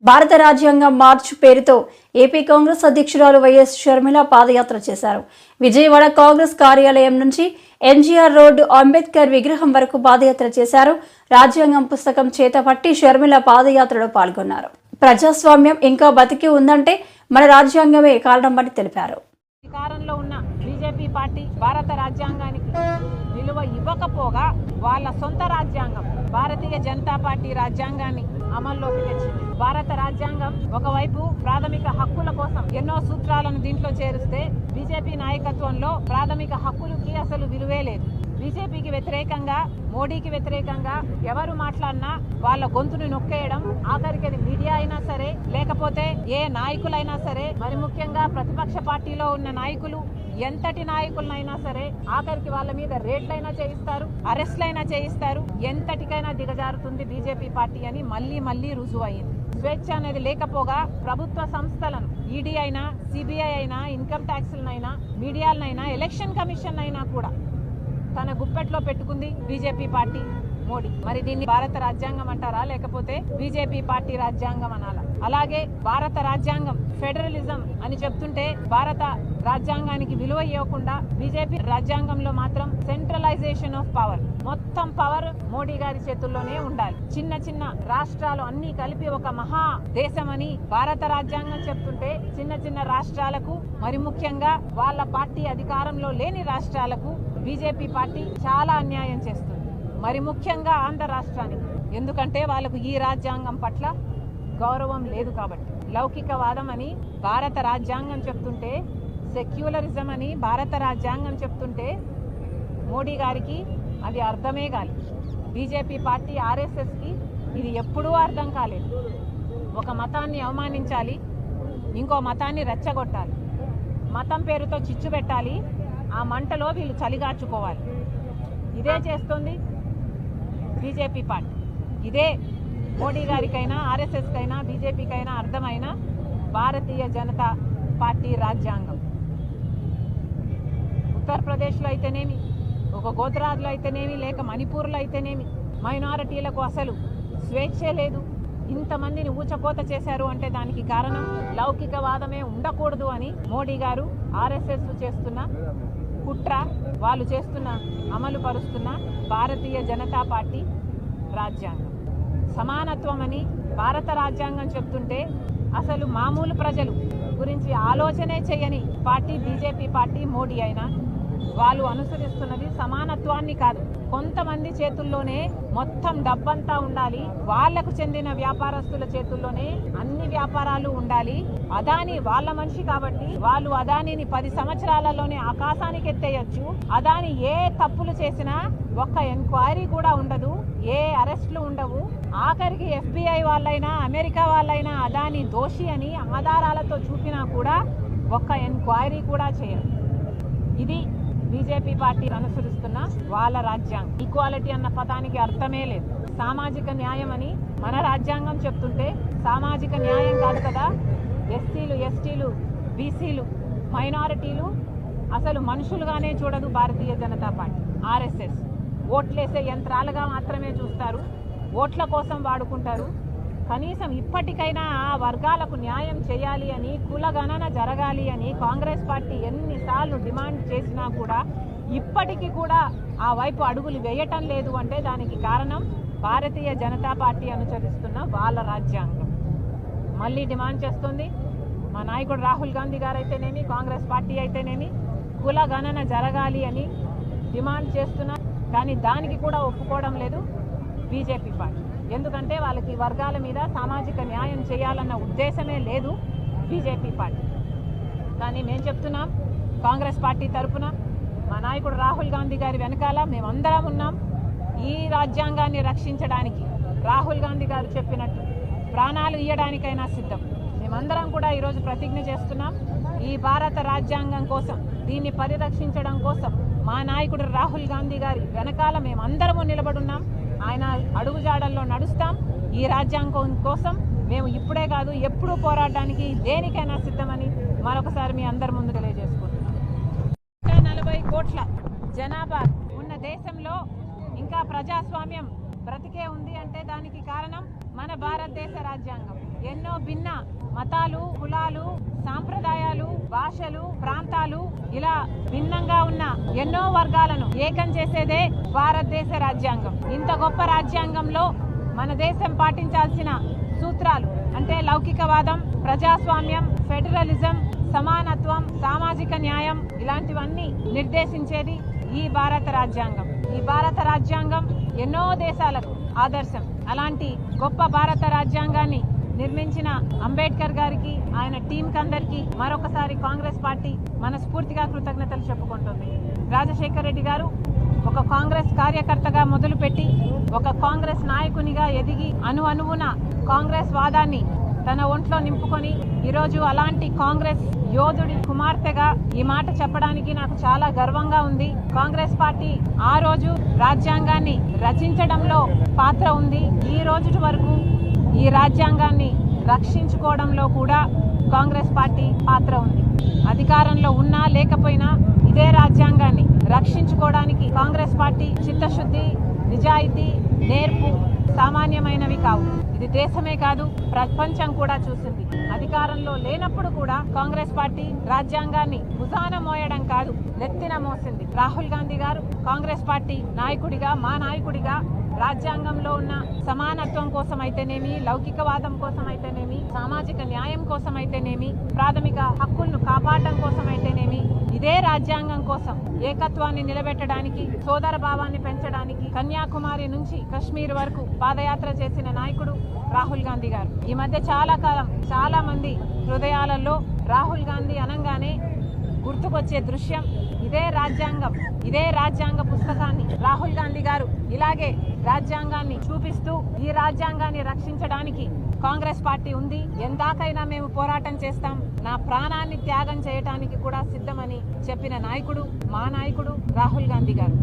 భారత రాజ్యాంగం మార్చ్ పేరుతో ఏపీ కాంగ్రెస్ అధ్యక్షురాలు వైఎస్ షర్మిల పాదయాత్ర చేశారు. విజయవాడ కాంగ్రెస్ కార్యాలయం నుంచి ఎంజీఆర్ రోడ్డు అంబేద్కర్ విగ్రహం వరకు పాదయాత్ర చేశారు. రాజ్యాంగం పుస్తకం చేతపట్టి షర్మిల పాదయాత్రలో పాల్గొన్నారు. ప్రజాస్వామ్యం ఇంకా బతికి ఉందంటే మన రాజ్యాంగమే కారణమని తెలిపారు. అధికారంలో ఉన్న బీజేపీ పార్టీ భారత రాజ్యాంగానికి విలువ ఇవ్వకపోగా వాళ్ళ సొంత రాజ్యాంగం భారతీయ జనతా పార్టీ రాజ్యాంగాన్ని అమల్లోకి తెచ్చింది. భారత రాజ్యాంగం ఒకవైపు ప్రాథమిక హక్కుల కోసం ఎన్నో సూత్రాలను దీంట్లో చేరిస్తే బీజేపీ నాయకత్వంలో ప్రాథమిక హక్కులకి అసలు విలువే లేదు. బీజేపీకి వ్యతిరేకంగా, మోడీకి వ్యతిరేకంగా ఎవరు మాట్లాడినా వాళ్ళ గొంతుని నొక్కేయడం, ఆఖరికి అది మీడియా అయినా సరే లేకపోతే ఏ నాయకులైనా సరే, మరి ముఖ్యంగా ప్రతిపక్ష పార్టీలో ఉన్న నాయకులు ఎంతటి నాయకులైనా సరే ఆఖరికి వాళ్ళ మీద రేట్లైనా చేయిస్తారు, అరెస్ట్లైనా చేయిస్తారు. ఎంతటికైనా దిగజారుతుంది బీజేపీ పార్టీ అని మళ్ళీ రుజువు అయింది. స్వేచ్ఛ అనేది లేకపోగా ప్రభుత్వ సంస్థలను ఈడీ అయినా, సిబిఐ అయినా, ఇన్కమ్ ట్యాక్స్లనైనా, మీడియాలనైనా, ఎలక్షన్ కమిషన్ అయినా కూడా తన గుప్పెట్లో పెట్టుకుంది బీజేపీ పార్టీ, మోడీ. మరి దీన్ని భారత రాజ్యాంగం అంటారా లేకపోతే బీజేపీ పార్టీ రాజ్యాంగం అనాలా? అలాగే భారత రాజ్యాంగం ఫెడరలిజం అని చెప్తుంటే భారత రాజ్యాంగానికి విలువ ఇవ్వకుండా బీజేపీ రాజ్యాంగంలో మాత్రం సెంట్రలైజేషన్ ఆఫ్ పవర్, మొత్తం పవర్ మోడీ గారి చేతుల్లోనే ఉండాలి. చిన్న చిన్న రాష్ట్రాలు అన్ని కలిపి ఒక మహా దేశమని భారత రాజ్యాంగం చెప్తుంటే చిన్న చిన్న రాష్ట్రాలకు, మరి ముఖ్యంగా వాళ్ళ పార్టీ అధికారంలో లేని రాష్ట్రాలకు బీజేపీ పార్టీ చాలా అన్యాయం చేస్తుంది. మరి ముఖ్యంగా ఆంధ్ర రాష్ట్రానికి, ఎందుకంటే వాళ్ళకు ఈ రాజ్యాంగం పట్ల గౌరవం లేదు కాబట్టి. లౌకికవాదం అని భారత రాజ్యాంగం చెప్తుంటే, సెక్యులరిజం అని భారత రాజ్యాంగం చెప్తుంటే మోడీ గారికి అది అర్థమే కాలేదు. బీజేపీ పార్టీ ఆర్ఎస్ఎస్కి ఇది ఎప్పుడూ అర్థం కాలేదు. ఒక మతాన్ని అవమానించాలి, ఇంకో మతాన్ని రెచ్చగొట్టాలి, మతం పేరుతో చిచ్చు పెట్టాలి, ఆ మంటలో వీళ్ళు చలిగాచుకోవాలి. ఇదే చేస్తుంది బీజేపీ పార్టీ. ఇదే మోడీ గారికైనా, ఆర్ఎస్ఎస్కైనా, బీజేపీకైనా అర్థమైన భారతీయ జనతా పార్టీ రాజ్యాంగం. ఉత్తరప్రదేశ్లో అయితేనేమి, ఒక గుజరాత్లో అయితేనేమి, లేక మణిపూర్లో అయితేనేమి మైనారిటీలకు అసలు స్వేచ్ఛే లేదు. ఇంతమందిని ఊచకోత చేశారు అంటే దానికి కారణం లౌకికవాదమే ఉండకూడదు అని మోడీ గారు, ఆర్ఎస్ఎస్ చేస్తున్న కుట్ర, వాళ్ళు చేస్తున్న అమలు పరుస్తున్న భారతీయ జనతా పార్టీ రాజ్యాంగం. సమానత్వం అని భారత రాజ్యాంగం చెప్తుంటే అసలు మామూలు ప్రజలు గురించి ఆలోచనే చేయని పార్టీ బీజేపీ పార్టీ, మోడీ అయినా వాళ్ళు అనుసరిస్తున్నది సమానత్వాన్ని కాదు. కొంతమంది చేతుల్లోనే మొత్తం డబ్బంతా ఉండాలి, వాళ్లకు చెందిన వ్యాపారస్తుల చేతుల్లోనే అన్ని వ్యాపారాలు ఉండాలి. అదాని వాళ్ళ మనిషి కాబట్టి వాళ్ళు అదానిని 10 సంవత్సరాలలోనే ఆకాశానికి ఎత్తేయచ్చు. అదాని ఏ తప్పులు చేసినా ఒక్క ఎంక్వైరీ కూడా ఉండదు, ఏ అరెస్టులు ఉండవు. ఆఖరికి FBI వాళ్ళైనా, అమెరికా వాళ్ళైనా అదాని దోషి అని ఆధారాలతో చూపినా కూడా ఒక్క ఎంక్వైరీ కూడా చేయరు. ఇది బీజేపీ పార్టీ అనుసరిస్తున్న వాళ్ళ రాజ్యాంగం. ఈక్వాలిటీ అన్న పదానికి అర్థమే లేదు. సామాజిక న్యాయం అని మన రాజ్యాంగం చెప్తుంటే సామాజిక న్యాయం కాదు కదా. ఎస్సీలు, ఎస్టీలు, బీసీలు, మైనారిటీలు అసలు మనుషులుగానే చూడదు భారతీయ జనతా పార్టీ. ఆర్ఎస్ఎస్ ఓట్లేసే యంత్రాలుగా మాత్రమే చూస్తారు, ఓట్ల కోసం వాడుకుంటారు. కనీసం ఇప్పటికైనా ఆ వర్గాలకు న్యాయం చేయాలి అని, కులగణన జరగాలి అని కాంగ్రెస్ పార్టీ ఎన్నిసార్లు డిమాండ్ చేసినా కూడా ఇప్పటికీ కూడా ఆ వైపు అడుగులు వేయటం లేదు. అంటే దానికి కారణం భారతీయ జనతా పార్టీ అనుసరిస్తున్న వాళ్ళ రాజ్యాంగం. మళ్ళీ డిమాండ్ చేస్తుంది మా నాయకుడు రాహుల్ గాంధీ గారు అయితేనేమి, కాంగ్రెస్ పార్టీ అయితేనేమి కులగణన జరగాలి అని డిమాండ్ చేస్తున్నారు. కానీ దానికి కూడా ఒప్పుకోవడం లేదు బీజేపీ పార్టీ. ఎందుకంటే వాళ్ళకి వర్గాల మీద సామాజిక న్యాయం చేయాలన్న ఉద్దేశమే లేదు బీజేపీ పార్టీ. కానీ మేము చెప్తున్నాం, కాంగ్రెస్ పార్టీ తరఫున మా నాయకుడు రాహుల్ గాంధీ గారి వెనకాల మేమందరం ఉన్నాం. ఈ రాజ్యాంగాన్ని రక్షించడానికి రాహుల్ గాంధీ గారు చెప్పినట్టు ప్రాణాలు ఇయ్యడానికైనా సిద్ధం. మేమందరం కూడా ఈరోజు ప్రతిజ్ఞ చేస్తున్నాం. ఈ భారత రాజ్యాంగం కోసం, దీన్ని పరిరక్షించడం కోసం మా నాయకుడు రాహుల్ గాంధీ గారి వెనకాల మేమందరము నిలబడున్నాం. ఆయన అడుగుజాడల్లో నడుస్తాం. ఈ రాజ్యాంగం కోసం మేము ఇప్పుడే కాదు ఎప్పుడూ పోరాడడానికి దేనికైనా సిద్ధమని మరొకసారి మీ అందరి ముందు తెలియజేసుకుంటున్నాం. 40 కోట్ల జనాభా ఉన్న దేశంలో ఇంకా ప్రజాస్వామ్యం బ్రతికే ఉంది అంటే దానికి కారణం మన భారతదేశ రాజ్యాంగం. ఎన్నో భిన్న మతాలు, కులాలు, సాంప్రదాయాలు, భాషలు, ప్రాంతాలు ఇలా భిన్నంగా ఉన్న ఎన్నో వర్గాలను ఏకం చేసేదే భారతదేశ రాజ్యాంగం. ఇంత గొప్ప రాజ్యాంగంలో మన దేశం పాటించాల్సిన సూత్రాలు అంటే లౌకికవాదం, ప్రజాస్వామ్యం, ఫెడరలిజం, సమానత్వం, సామాజిక న్యాయం ఇలాంటివన్నీ నిర్దేశించేది ఈ భారత రాజ్యాంగం. ఈ భారత రాజ్యాంగం ఎన్నో దేశాలకు ఆదర్శం. అలాంటి గొప్ప భారత రాజ్యాంగాన్ని నిర్మించిన అంబేద్కర్ గారికి, ఆయన టీంకి అందరికీ మరొకసారి కాంగ్రెస్ పార్టీ మనస్ఫూర్తిగా కృతజ్ఞతలు చెప్పుకుంటుంది. రాజశేఖర రెడ్డి గారు ఒక కాంగ్రెస్ కార్యకర్తగా మొదలుపెట్టి ఒక కాంగ్రెస్ నాయకునిగా ఎదిగి అణువున కాంగ్రెస్ వాదాన్ని తన ఒంట్లో నింపుకొని ఈరోజు అలాంటి కాంగ్రెస్ యోధుడి కుమార్తెగా ఈ మాట చెప్పడానికి నాకు చాలా గర్వంగా ఉంది. కాంగ్రెస్ పార్టీ ఆ రోజు రాజ్యాంగాన్ని రచించడంలో పాత్ర ఉంది. ఈ రోజు వరకు ఈ రాజ్యాంగాన్ని రక్షించుకోవడంలో కూడా కాంగ్రెస్ పార్టీ పాత్ర ఉంది. అధికారంలో ఉన్నా లేకపోయినా ఇదే రాజ్యాంగాన్ని రక్షించుకోవడానికి కాంగ్రెస్ పార్టీ చిత్తశుద్ధి, నిజాయితీ, నేర్పు సామాన్యమైనవి కావు. ఇది దేశమే కాదు ప్రపంచం కూడా చూసింది. అధికారంలో లేనప్పుడు కూడా కాంగ్రెస్ పార్టీ రాజ్యాంగాన్ని భుజాన మోయడం కాదు నెత్తిన మోసింది. రాహుల్ గాంధీ గారు కాంగ్రెస్ పార్టీ నాయకుడిగా, మా నాయకుడిగా రాజ్యాంగంలో ఉన్న సమానత్వం కోసం అయితేనేమి, లౌకికవాదం కోసం అయితేనేమి, సామాజిక న్యాయం కోసం అయితేనేమి, ప్రాథమిక హక్కులను కాపాడడం కోసం అయితేనేమి, ఇదే రాజ్యాంగం కోసం ఏకత్వాన్ని నిలబెట్టడానికి, సోదర భావాన్ని పెంచడానికి కన్యాకుమారి నుంచి కశ్మీర్ వరకు పాదయాత్ర చేసిన నాయకుడు రాహుల్ గాంధీ గారు. ఈ మధ్య చాలా మంది హృదయాలలో రాహుల్ గాంధీ అనగానే గుర్తుకొచ్చే దృశ్యం ఇదే రాజ్యాంగం. ఇదే రాజ్యాంగ పుస్తకాన్ని రాహుల్ గాంధీ గారు ఇలాగే రాజ్యాంగాన్ని చూపిస్తూ ఈ రాజ్యాంగాన్ని రక్షించడానికి కాంగ్రెస్ పార్టీ ఉంది, ఎందాకైనా మేము పోరాటం చేస్తాం, నా ప్రాణాన్ని త్యాగం చేయడానికి కూడా సిద్ధమని చెప్పిన నాయకుడు మా నాయకుడు రాహుల్ గాంధీ గారు.